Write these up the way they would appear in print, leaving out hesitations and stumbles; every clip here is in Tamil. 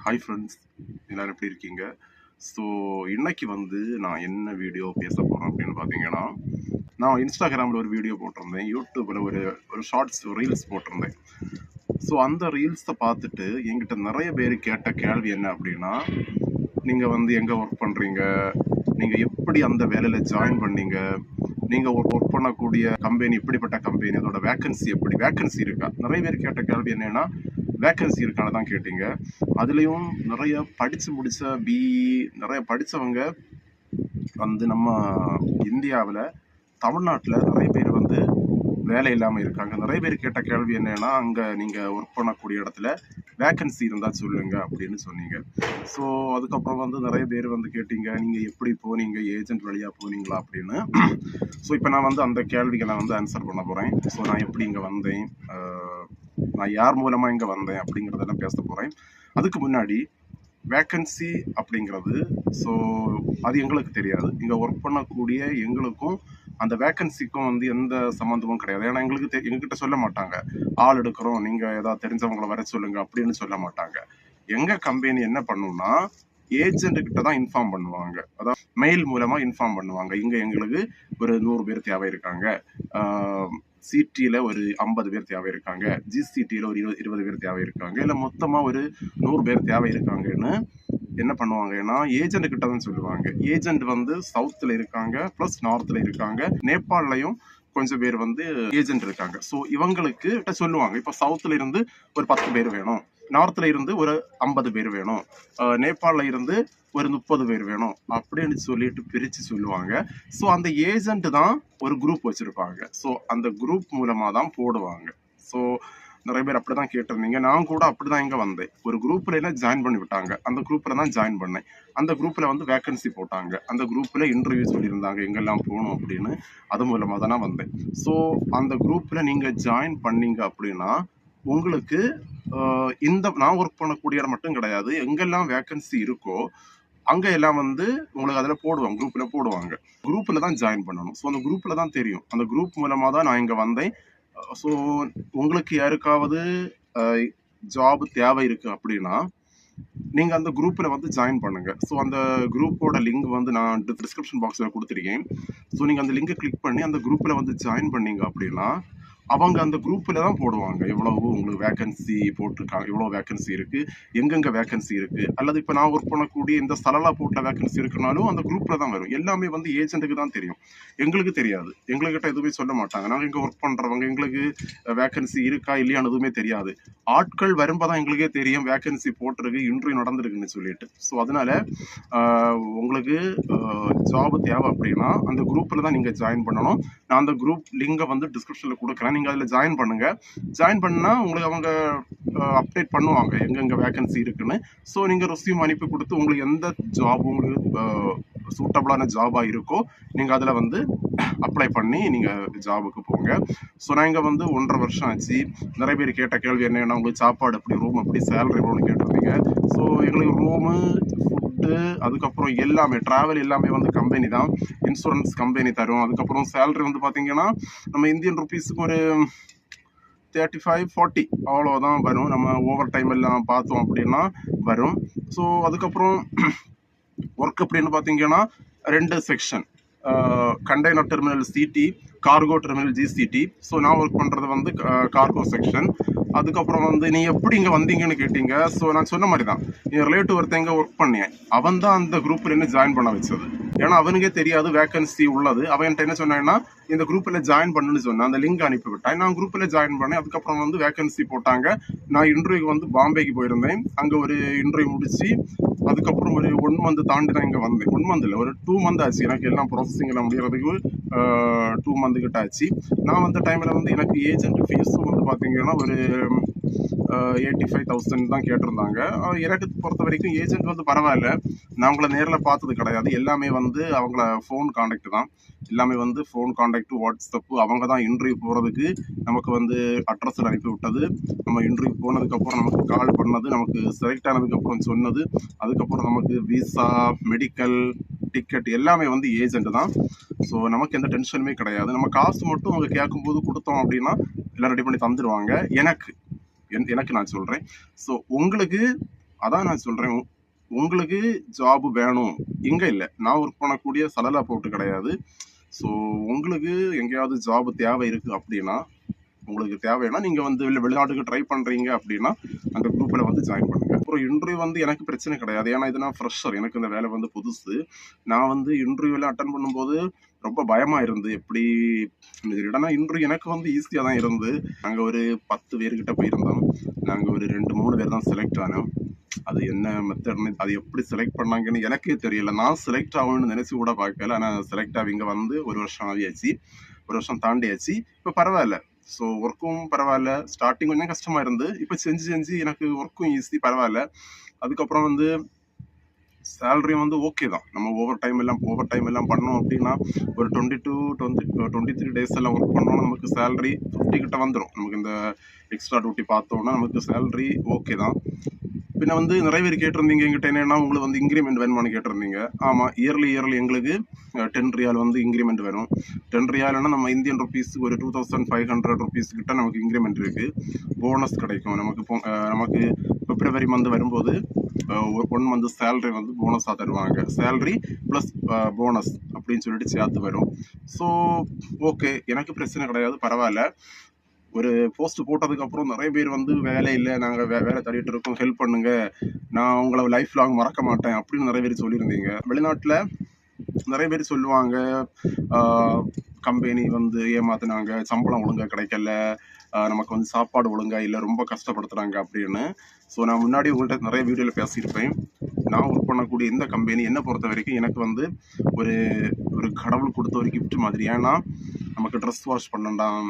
ஹாய் ஃப்ரெண்ட்ஸ், எல்லாரும் எப்படி இருக்கீங்க? ஸோ இன்னைக்கு நான் என்ன வீடியோ பேச போகிறேன் அப்படின்னு பார்த்தீங்கன்னா, நான் இன்ஸ்டாகிராமில் ஒரு வீடியோ போட்டிருந்தேன், யூடியூப்பில் ஒரு ஒரு ஷார்ட்ஸ் ரீல்ஸ் போட்டிருந்தேன். ஸோ அந்த ரீல்ஸை பார்த்துட்டு என்கிட்ட நிறைய பேர் கேட்ட கேள்வி என்ன அப்படின்னா, நீங்கள் எங்கே ஒர்க் பண்ணுறீங்க, நீங்கள் எப்படி அந்த வேலையில் ஜாயின் பண்ணீங்க, நீங்கள் ஒர்க் பண்ணக்கூடிய கம்பெனி இப்படிப்பட்ட கம்பெனி, அதோட வேக்கன்சி எப்படி, வேக்கன்சி இருக்கா? நிறைய பேர் கேட்ட கேள்வி என்னன்னா, வேக்கன்சி இருக்கான்னு தான் கேட்டீங்க. அதுலேயும் நிறைய படித்து முடித்த நிறைய படித்தவங்க நம்ம இந்தியாவில் தமிழ்நாட்டில் நிறைய பேர் வேலை இல்லாமல் இருக்காங்க. நிறைய பேர் கேட்ட கேள்வி என்னன்னா, அங்கே நீங்கள் ஒர்க் பண்ணக்கூடிய இடத்துல வேக்கன்சி இருந்தால் சொல்லுங்க அப்படின்னு சொன்னீங்க. ஸோ அதுக்கப்புறம் நிறைய பேர் கேட்டீங்க, நீங்கள் எப்படி போனீங்க, ஏஜென்ட் வழியாக போனீங்களா அப்படின்னு. ஸோ இப்போ நான் அந்த கேள்விகளை ஆன்சர் பண்ண போகிறேன். ஸோ நான் எப்படி இங்கே வந்தேன், நான் யார் மூலமாக இங்கே வந்தேன் அப்படிங்கிறதெல்லாம் பேச போகிறேன். அதுக்கு முன்னாடி வேக்கன்சி அப்படிங்கிறது, ஸோ அது எங்களுக்கு தெரியாது. இங்கே ஒர்க் பண்ணக்கூடிய எங்களுக்கும் அந்த வேக்கன்சிக்கும் எந்த சம்மந்தமும் கிடையாது. ஏன்னா எங்ககிட்ட சொல்ல மாட்டாங்க, ஆள் எடுக்கிறோம், நீங்கள் ஏதாவது தெரிஞ்சவங்களை வர சொல்லுங்க அப்படின்னு சொல்ல மாட்டாங்க. எங்கள் கம்பெனி என்ன பண்ணுன்னா, ஏஜென்ட்டுக்கிட்ட தான் இன்ஃபார்ம் பண்ணுவாங்க. அதாவது மெயில் மூலமாக இன்ஃபார்ம் பண்ணுவாங்க. இங்கே எங்களுக்கு ஒரு 100 பேர் தேவை இருக்காங்க, சிடியில் ஒரு 50 பேர் தேவை இருக்காங்க, ஜிசிடியில் ஒரு 20 பேர் தேவை இருக்காங்க, இல்லை மொத்தமாக ஒரு 100 பேர் தேவை இருக்காங்கன்னு என்ன பண்ணுவாங்கன்னா ஏஜென்ட் கிட்ட தான் சொல்லுவாங்க. ஏஜென்ட் சவுத்தில் இருக்காங்க, ப்ளஸ் நார்த்தில் இருக்காங்க, நேபாளையும் கொஞ்சம் பேர் ஏஜென்ட் இருக்காங்க. ஸோ இவங்களுக்கு சொல்லுவாங்க, இப்போ சவுத்தில் இருந்து ஒரு 10 பேர் வேணும், நார்த்தில் இருந்து ஒரு 50 பேர் வேணும், நேபாளில் இருந்து ஒரு 30 பேர் வேணும் அப்படின்னு சொல்லிட்டு பிரித்து சொல்லுவாங்க. ஸோ அந்த ஏஜென்ட் தான் ஒரு குரூப் வச்சுருப்பாங்க. ஸோ அந்த குரூப் மூலமாக தான் போடுவாங்க. ஸோ நிறைய பேர் அப்படி தான் கேட்டிருந்தீங்க. நான் கூட அப்படி தான் இங்கே வந்தேன். ஒரு குரூப்பில் எல்லாம் ஜாயின் பண்ணி விட்டாங்க. அந்த குரூப்பில் தான் ஜாயின் பண்ணேன். அந்த குரூப்பில் வேக்கன்சி போட்டாங்க. அந்த குரூப்பில் இன்டர்வியூ சொல்லியிருந்தாங்க எங்கெல்லாம் போகணும் அப்படின்னு. அது மூலமாக தான் நான் வந்தேன். ஸோ அந்த குரூப்பில் நீங்கள் ஜாயின் பண்ணீங்க அப்படின்னா உங்களுக்கு நான் ஒர்க் பண்ணக்கூடிய இடம் மட்டும் கிடையாது, எங்கெல்லாம் வேக்கன்சி இருக்கோ அங்கே எல்லாம் உங்களுக்கு அதில் போடுவாங்க, குரூப்பில் போடுவாங்க. குரூப்பில் தான் ஜாயின் பண்ணணும். ஸோ அந்த குரூப்பில் தான் தெரியும். அந்த குரூப் மூலமாக தான் நான் இங்கே வந்தேன். ஸோ உங்களுக்கு யாருக்காவது ஜாப் தேவை இருக்கு அப்படின்னா நீங்கள் அந்த குரூப்பில் ஜாயின் பண்ணுங்க. ஸோ அந்த குரூப்போட லிங்க் நான் டிஸ்கிரிப்ஷன் பாக்ஸில் கொடுத்துருக்கேன். ஸோ நீங்கள் அந்த லிங்கை கிளிக் பண்ணி அந்த குரூப்பில் ஜாயின் பண்ணீங்க அப்படின்னா அவங்க அந்த குரூப்பில் தான் போடுவாங்க, எவ்வளவு உங்களுக்கு வேக்கன்சி போட்டிருக்காங்க, எவ்வளோ வேக்கன்சி இருக்குது, எங்கெங்கே வேக்கன்சி இருக்குது, அல்லது இப்போ நான் ஒர்க் பண்ணக்கூடிய இந்த சலலா போட்டில் வேக்கன்சி இருக்குனாலும் அந்த குரூப்பில் தான் வரும். எல்லாமே ஏஜென்ட்டுக்கு தான் தெரியும், எங்களுக்கு தெரியாது. எங்கள்கிட்ட எதுவுமே சொல்ல மாட்டாங்க. நாங்கள் இங்கே ஒர்க் பண்ணுறவங்க எங்களுக்கு வேக்கன்சி இருக்கா இல்லையான்னு எதுவுமே தெரியாது. ஆட்கள் வரும்போது தான் எங்களுக்கே தெரியும் வேக்கன்சி போட்டிருக்கு, இன்டர்வியூ நடந்திருக்குன்னு சொல்லிட்டு. ஸோ அதனால உங்களுக்கு ஜாப் தேவை அப்படின்னா அந்த குரூப்பில் தான் நீங்கள் ஜாயின் பண்ணணும். நான் அந்த குரூப் லிங்கை டிஸ்கிரிப்ஷனில் கொடுக்குறேன், நீங்கள் அதில் ஜாயின் பண்ணுங்க. ஜாயின் பண்ணால் உங்களுக்கு அவங்க அப்டேட் பண்ணுவாங்க எங்கெங்கே வேக்கன்சி இருக்குன்னு. ஸோ நீங்கள் ரெஸ்யூம் அனுப்பி கொடுத்து உங்களுக்கு எந்த ஜாப் உங்களுக்கு சூட்டபிளான ஜாபாக இருக்கோ நீங்கள் அதில் அப்ளை பண்ணி நீங்கள் ஜாபுக்கு போங்க. ஸோ நான் இங்கே 1.5 வருஷம் ஆச்சு. நிறைய பேர் கேட்ட கேள்வி என்னன்னா, உங்களுக்கு சாப்பாடு எப்படி, ரூம் எப்படி, சேலரி எவ்வளோன்னு கேட்டிருந்தீங்க. ஸோ எங்களுக்கு ரூமு, ஃபுட்டு, அதுக்கப்புறம் எல்லாமே ட்ராவல் எல்லாமே கம்பெனி தான், இன்சூரன்ஸ் கம்பெனி தரும். அதுக்கப்புறம் சேலரி பார்த்தீங்கன்னா நம்ம இந்தியன் ருபீஸுக்கு ஒரு 35-40 அவ்வளோதான் வரும். நம்ம ஓவர் டைம் எல்லாம் பார்த்தோம் அப்படின்னா வரும். ஸோ அதுக்கப்புறம் ஒர்க் அப்படின்னு பார்த்தீங்கன்னா 2 section, container terminal CT, cargo terminal GCT. So நான் ஒர்க் பண்ணுறது கார்கோ செக்ஷன். அதுக்கப்புறம் நீ எப்படி இங்கே வந்தீங்கன்னு கேட்டீங்க. ஸோ நான் சொன்ன மாதிரி தான், என் ரிலேட்டிவ் ஒருத்தன் இங்கே ஒர்க் பண்ணேன், அவன் தான் அந்த குரூப்பில் என்ன ஜாயின் பண்ண வச்சது. ஏன்னா அவனுக்கே தெரியாது வேக்கன்சி உள்ளது. அவன் என்கிட்ட என்ன சொன்னான்னா, இந்த குரூப்பில் ஜாயின் பண்ணுன்னு சொன்னேன். அந்த லிங்க் அனுப்பிவிட்டேன். நான் குரூப்பில் ஜாயின் பண்ணேன். அதுக்கப்புறம் வேக்கன்சி போட்டாங்க. நான் இன்டர்வியூக்கு பாம்பேக்கு போயிருந்தேன். அங்கே ஒரு இன்டர்வியூ முடிச்சு அதுக்கப்புறம் ஒரு 1 மந்த் தாண்டி தான் இங்கே வந்தேன். 1 மந்த் இல்லை, ஒரு 2 மந்த் ஆச்சு. எனக்கு எல்லாம் ப்ராசஸிங் எல்லாம் முடியறதுக்கு 2 மந்த் கிட்ட ஆச்சு. நான் வந்த டைமில் எனக்கு ஏஜென்ட் ஃபீஸும் பார்த்தீங்கன்னா ஒரு 85,000 தான் கேட்டிருந்தாங்க. எனக்கு பொறுத்த வரைக்கும் ஏஜென்ட் பரவாயில்ல. நான் அவங்கள நேரில் பார்த்தது கிடையாது. எல்லாமே அவங்கள ஃபோன் கான்டாக்ட் தான். எல்லாமே ஃபோன் கான்டாக்ட், வாட்ஸ்அப்பு. அவங்க தான் இன்டர்வியூ போகிறதுக்கு நமக்கு அட்ரஸில் அனுப்பி விட்டது. நம்ம இன்டர்வியூ போனதுக்கப்புறம் நமக்கு கால் பண்ணது, நமக்கு செலக்ட் ஆனதுக்கப்புறம் சொன்னது, அதுக்கப்புறம் நமக்கு விசா, மெடிக்கல், டிக்கெட் எல்லாமே ஏஜென்ட் தான். ஸோ நமக்கு எந்த டென்ஷனுமே கிடையாது. நம்ம காசு மட்டும் அவங்க கேட்கும்போது கொடுத்தோம் அப்படின்னா எல்லாம் ரெடி பண்ணி தந்துடுவாங்க. எனக்கு நான் சொல்கிறேன். ஸோ உங்களுக்கு அதான் நான் சொல்றேன். உங்களுக்கு ஜாப் வேணும். இங்க இல்ல. நான் ஒர்க் பண்ணக்கூடிய சலலா போர்ட் கிடையாது. ஸோ உங்களுக்கு எங்கேயாவது ஜாப் தேவை இருக்கு அப்படின்னா, உங்களுக்கு தேவைன்னா நீங்க வந்து வெளிநாட்டுக்கு ட்ரை பண்றீங்க அப்படின்னா, அந்த குரூப்ல வந்து ஜாயின் பண்ணுங்க. அப்புறம் இன்டர்வியூ வந்து எனக்கு பிரச்சனை கிடையாது. ஏன்னா இது நான் ஃப்ரெஷர். எனக்கு இந்த வேலை வந்து புதுசு. நான் வந்து இன்டர்வியூலாம் அட்டெண்ட் பண்ணும்போது ரொம்ப பயமா இருந்து எப்படி இல்லைன்னா இன்டர்வியூ எனக்கு வந்து ஈஸியா தான் இருந்து. நாங்க ஒரு 10 பேர்கிட்ட போயிருந்தோம். நாங்க ஒரு 2, 3 பேர் தான் செலக்ட் ஆனோம். அது என்ன மெத்தட்னு அது எப்படி செலக்ட் பண்ணாங்கன்னு எனக்கே தெரியல. நான் செலக்ட் ஆகணும்னு நினைச்சு கூட பார்க்கல. ஆனா செலக்ட் ஆகி இங்க வந்து 1 வருஷம் ஆகியாச்சு. 1 வருஷம் தாண்டியாச்சு. இப்ப பரவாயில்ல. ஸோ ஒர்க்கும் பரவாயில்ல. ஸ்டார்டிங் கொஞ்சம் கஷ்டமா இருந்து. இப்ப செஞ்சு செஞ்சு எனக்கு ஒர்க்கும் ஈஸி பரவாயில்ல. அதுக்கப்புறம் வந்து சேலரி வந்து ஓகே தான். நம்ம ஓவர் டைம் எல்லாம் பண்ணோம் அப்படின்னா ஒரு 23 டேஸ் எல்லாம் ஒர்க் பண்ணோம்னா நமக்கு சேலரி 50 கிட்ட வந்துடும். நமக்கு இந்த எக்ஸ்ட்ரா டியூட்டி பார்த்தோம்னா நமக்கு சேலரி ஓகே தான். பின்ன வந்து நிறைய பேர் கேட்டிருந்தீங்க எங்கிட்ட என்னன்னா உங்களுக்கு வந்து இன்க்ரிமெண்ட் வேணுமான்னு கேட்டிருந்தீங்க. ஆமா, இயர்லி எங்களுக்கு 10 ரியால் வந்து இன்க்ரிமெண்ட் வேணும். 10 ரியால்னா நம்ம இந்தியன் ருபீஸ் ஒரு 2500 ருபீஸ் கிட்ட நமக்கு இன்க்ரிமெண்ட் இருக்கு. போனஸ் கிடைக்கும் நமக்கு பிப்ரவரி மந்த் வரும்போது 1 மந்த் சேலரி வந்து போனஸாக தருவாங்க. சேலரி ப்ளஸ் போனஸ் அப்படின்னு சொல்லிட்டு சேர்த்து வரும். ஸோ ஓகே, எனக்கு பிரச்சனை கிடையாது, பரவாயில்ல. ஒரு போஸ்ட் போட்டதுக்கு அப்புறம் நிறைய பேர் வந்து வேலை இல்லை, நாங்கள் வேலை தேடிட்டு இருக்கோம், ஹெல்ப் பண்ணுங்க, நான் உங்களை லைஃப் லாங் மறக்க மாட்டேன் அப்படின்னு நிறைய பேர் சொல்லியிருந்தீங்க. வெளிநாட்டில் நிறைய பேர் சொல்லுவாங்க கம்பெனி வந்து ஏமாத்துனாங்க, சம்பளம் ஒழுங்கா கிடைக்கல, நமக்கு வந்து சாப்பாடு ஒழுங்கா இல்லை, ரொம்ப கஷ்டப்படுத்துறாங்க அப்படின்னு. ஸோ நான் முன்னாடி உங்கள்கிட்ட நிறைய வீடியோவில் பேசியிருப்பேன். நான் ஒர்க் பண்ணக்கூடிய இந்த கம்பெனி என்னை பொறுத்த வரைக்கும் எனக்கு வந்து ஒரு ஒரு கடவுள் கொடுத்த ஒரு கிஃப்ட் மாதிரி. ஏன்னா நமக்கு ட்ரெஸ் வாஷ் பண்ணண்டாம்,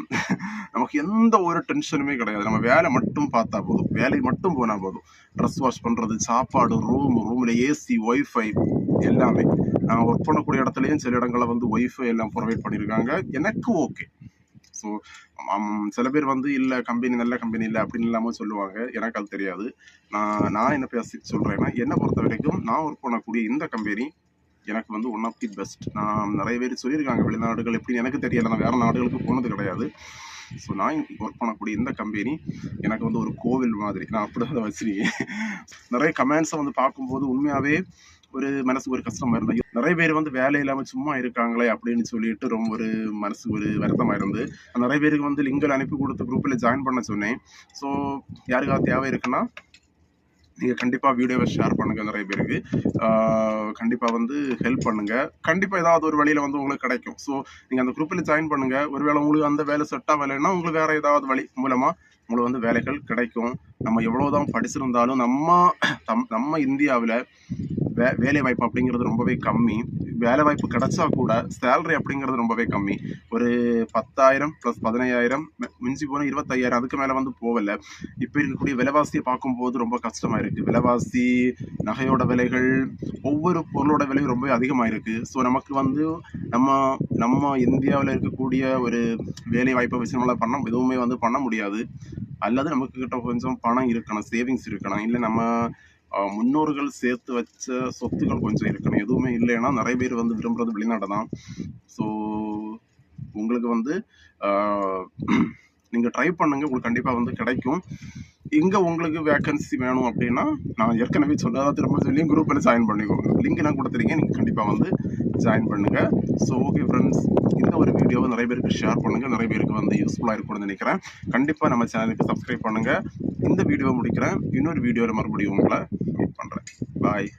நமக்கு எந்த ஒரு டென்ஷனுமே கிடையாது. நம்ம வேலை மட்டும் பார்த்தா போதும், வேலை மட்டும் போனால் போதும். ட்ரெஸ் வாஷ் பண்ணுறது, சாப்பாடு, ரூமில் ஏசி, ஒய்ஃபை எல்லாமே. நான் ஒர்க் பண்ணக்கூடிய இடத்துலையும் சில இடங்களில் வந்து ஒய்ஃபை எல்லாம் ப்ரொவைட் பண்ணியிருக்காங்க. எனக்கு ஓகே. ஸோ சில பேர் வந்து இல்லை கம்பெனி நல்ல கம்பெனி இல்லை அப்படின்னு இல்லாமல் சொல்லுவாங்க. எனக்கு அது தெரியாது. நான் என்ன பேசி சொல்கிறேன்னா, என்னை பொறுத்த வரைக்கும் நான் ஒர்க் பண்ணக்கூடிய இந்த கம்பெனி எனக்கு வந்து ஒன் ஆஃப் தி பெஸ்ட். நான் நிறைய பேர் சொல்லியிருக்காங்க வெளிநாடுகள் எப்படின்னு எனக்கு தெரியலை, நான் வேறு நாடுகளுக்கு போனது கிடையாது. ஸோ நான் ஒர்க் பண்ணக்கூடிய இந்த கம்பெனி எனக்கு வந்து ஒரு கோவில் மாதிரி, நான் அப்படி தான் வச்சிருக்கேன். நிறைய கமெண்ட்ஸை வந்து பார்க்கும்போது உண்மையாகவே ஒரு மனசுக்கு ஒரு கஷ்டமா இருந்தது. நிறைய பேர் வந்து வேலை இல்லாமல் சும்மா இருக்காங்களே அப்படின்னு சொல்லிட்டு ரொம்ப ஒரு மனசு ஒரு வருத்தமாக இருந்து நிறைய பேருக்கு வந்து லிங்கில் அனுப்பி கொடுத்து குரூப்பில் ஜாயின் பண்ண சொன்னேன். ஸோ யாருக்காவது தேவை இருக்குன்னா நீங்கள் கண்டிப்பாக வீடியோவை ஷேர் பண்ணுங்கள். நிறைய பேருக்கு கண்டிப்பாக வந்து ஹெல்ப் பண்ணுங்கள். கண்டிப்பாக ஏதாவது ஒரு வழியில் வந்து உங்களுக்கு கிடைக்கும். ஸோ நீங்கள் அந்த குரூப்பில் ஜாயின் பண்ணுங்கள். ஒருவேளை உங்களுக்கு அந்த வேலை செட் ஆகலைன்னா உங்களுக்கு வேறு ஏதாவது வழி மூலமாக உங்களுக்கு வந்து வேலைகள் கிடைக்கும். நம்ம எவ்வளோதான் படிச்சிருந்தாலும் நம்ம இந்தியாவில் வேலை வாய்ப்பு அப்படிங்கிறது ரொம்பவே கம்மி. வேலை வாய்ப்பு கிடைச்சா கூட சேலரி அப்படிங்கிறது ரொம்பவே கம்மி. ஒரு 10,000 + 15,000 மிஞ்சி போனால் 25,000, அதுக்கு மேலே வந்து போகலை. இப்போ இருக்கக்கூடிய விலைவாசியை பார்க்கும்போது ரொம்ப கஷ்டமாக இருக்குது. விலைவாசி, நகையோட விலைகள், ஒவ்வொரு பொருளோட விலையும் ரொம்ப அதிகமாக இருக்குது. ஸோ நமக்கு வந்து நம்ம இந்தியாவில் இருக்கக்கூடிய ஒரு வேலை வாய்ப்பை வச்சு நம்மளால் எதுவுமே வந்து பண்ண முடியாது. அல்லது நமக்கு கிட்ட கொஞ்சம் பணம் இருக்கணும், சேவிங்ஸ் இருக்கணும், இல்லை நம்ம முன்னோர்கள் சேர்த்து வச்ச சொத்துக்கள் கொஞ்சம் இருக்கணும். எதுவுமே இல்லைன்னா நிறைய பேர் வந்து விரும்புறது வெளிநாடு தான். ஸோ உங்களுக்கு வந்து நீங்கள் ட்ரை பண்ணுங்கள், உங்களுக்கு கண்டிப்பாக வந்து கிடைக்கும். இங்கே உங்களுக்கு வேக்கன்சி வேணும் அப்படின்னா நான் ஏற்கனவே சொன்னதான் திரும்ப சொல்லி குரூப்பில் ஜாயின் பண்ணிக்கோங்க. லிங்க் நான் கொடுத்துருக்கேன், நீங்கள் கண்டிப்பாக வந்து ஜாயின் பண்ணுங்கள். ஸோ ஓகே ஃப்ரெண்ட்ஸ், இந்த ஒரு வீடியோவை நிறைய பேருக்கு ஷேர் பண்ணுங்கள். நிறைய பேருக்கு வந்து யூஸ்ஃபுல்லாக இருக்கும்னு நினைக்கிறேன். கண்டிப்பாக நம்ம சேனலுக்கு சப்ஸ்கிரைப் பண்ணுங்கள். இந்த வீடியோவை முடிக்கிறேன். இன்னொரு வீடியோவில் மறுபடியும் உங்களை மீட் பண்ணுறேன். பாய்.